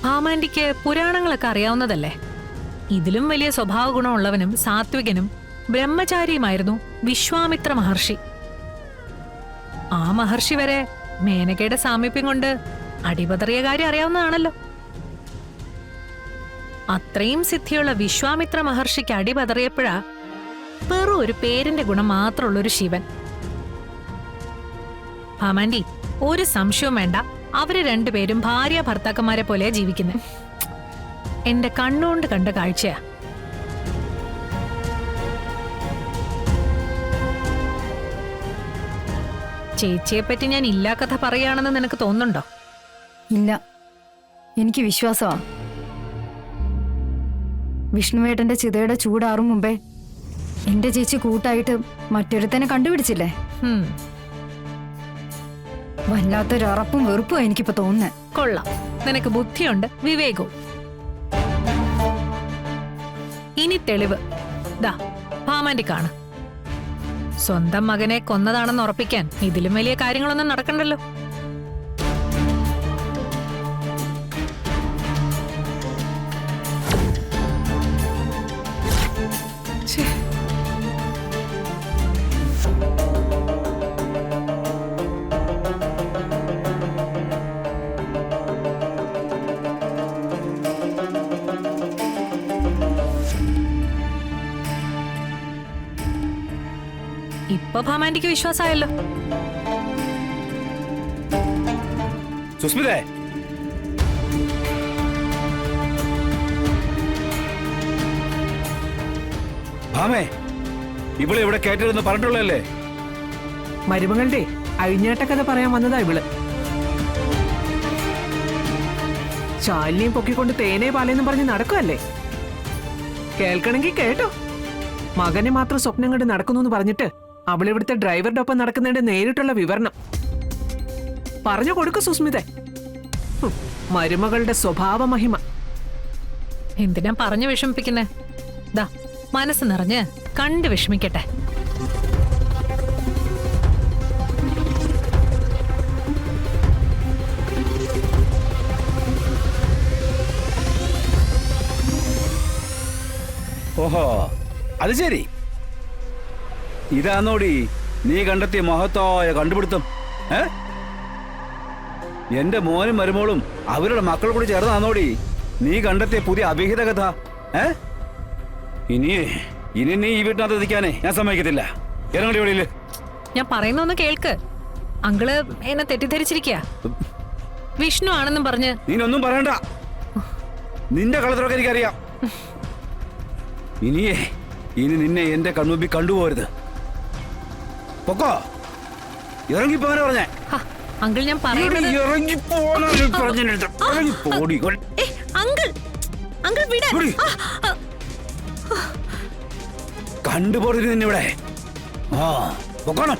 ഭാമാന്റിക്ക് പുരാണങ്ങളൊക്കെ അറിയാവുന്നതല്ലേ? ഇതിലും വലിയ സ്വഭാവ ഗുണമുള്ളവനും സാത്വികനും ബ്രഹ്മചാരിയുമായിരുന്നു വിശ്വാമിത്ര മഹർഷി. ആ മഹർഷി വരെ മേനകയുടെ സാമീപ്യം കൊണ്ട് അടിപതറിയ കാര്യം അറിയാവുന്നതാണല്ലോ. അത്രയും സിദ്ധിയുള്ള വിശ്വാമിത്ര മഹർഷിക്ക് അടിപതറിയപ്പോഴാ വെറും ഒരു പേരിന്റെ ഗുണം മാത്രമുള്ളൊരു ശിവൻ. ഭാമാന്റി, ഒരു സംശയവും വേണ്ട, അവര് രണ്ടുപേരും ഭാര്യ ഭർത്താക്കന്മാരെ പോലെയാ ജീവിക്കുന്നത്. എന്റെ കണ്ണുകൊണ്ട് കണ്ട കാഴ്ചയാ. ചേച്ചിയെപ്പറ്റി ഞാൻ ഇല്ലാ കഥ പറയാണെന്ന് നിനക്ക് തോന്നുന്നുണ്ടോ? ഇല്ല, എനിക്ക് വിശ്വാസമാ. വിഷ്ണുവേട്ടന്റെ ചിതയുടെ ചൂടാറും മുമ്പേ എന്റെ ചേച്ചി കൂട്ടായിട്ട് മറ്റൊരുത്തനെ കണ്ടുപിടിച്ചില്ലേ? വല്ലാത്തൊരറപ്പും വെറുപ്പും എനിക്കിപ്പോ തോന്നുന്നേ. കൊള്ളാം, നിനക്ക് ബുദ്ധിയുണ്ട്, വിവേകവും. ഇനി തെളിവ് ദാ ഭാമാന്റി കാണ. സ്വന്തം മകനെ കൊന്നതാണെന്ന് ഉറപ്പിക്കാൻ ഇതിലും വലിയ കാര്യങ്ങളൊന്നും നടക്കണ്ടല്ലോ. ഇപ്പൊ ഭാമാന്റിക്ക് വിശ്വാസമായല്ലോ. സുസ്മിതേ, ഭാമേ, ഇവളെ ഇവിടെ കയറ്റരുതെന്ന് പറഞ്ഞിട്ടുള്ളതല്ലേ? മരുമകളുടെ അഴിഞ്ഞാട്ട കഥ പറയാൻ വന്നതാ ഇവള്. ശാലിനിയും പൊക്കിക്കൊണ്ട് തേനേ പാലേന്നും പറഞ്ഞ് നടക്കുമല്ലേ? കേൾക്കണമെങ്കിൽ കേട്ടോ. മകനെ മാത്രം സ്വപ്നം കണ്ട് നടക്കുന്നു എന്ന് പറഞ്ഞിട്ട് അവളിവിടുത്തെ ഡ്രൈവറുടെ ഒപ്പം നടക്കുന്നതിന്റെ നേരിട്ടുള്ള വിവരണം പറഞ്ഞു കൊടുക്കു സുസ്മിതേ. മരുമകളുടെ സ്വഭാവ മഹിമ. എന്തിനാ പറഞ്ഞു വിഷമിപ്പിക്കുന്നേ? ദാ മനസ്സ് നിറഞ്ഞ് കണ്ട് വിഷമിക്കട്ടെ. ഓഹോ, അത് ശരി. ഇതാന്നോടി നീ കണ്ടെത്തിയ മഹത്തായ കണ്ടുപിടുത്തം? എന്റെ മോനും മരുമോളും അവരുടെ മക്കൾ കൂടി ചേർന്നാന്നോടി നീ കണ്ടെത്തിയ പുതിയ അഭിഹിത കഥ? ഇനി നീ ഈ വീട്ടിനകത്ത് എത്തിക്കാനേ ഞാൻ സമ്മതിക്കത്തില്ല. ഇറങ്ങടി വെളിയില്. ഞാൻ പറയുന്നൊന്ന് കേൾക്ക്. അങ്കിള് എന്നെ തെറ്റിദ്ധരിച്ചിരിക്കുക. വിഷ്ണു ആണെന്നും പറഞ്ഞ് നീനൊന്നും പറയണ്ട. നിന്റെ കളത്തിലൊക്കെ എനിക്കറിയാം. ഇനി നിന്നെ എന്റെ കൺമുമ്പിൽ കണ്ടുപോരുത്. പൊക്കോ, ഇറങ്ങിപ്പോനെ പറഞ്ഞേ. അങ്കിൾ, ഞാൻ പറയുന്നത് കണ്ടുപോരുത് നിന്നിവിടെ. പൊക്കണം.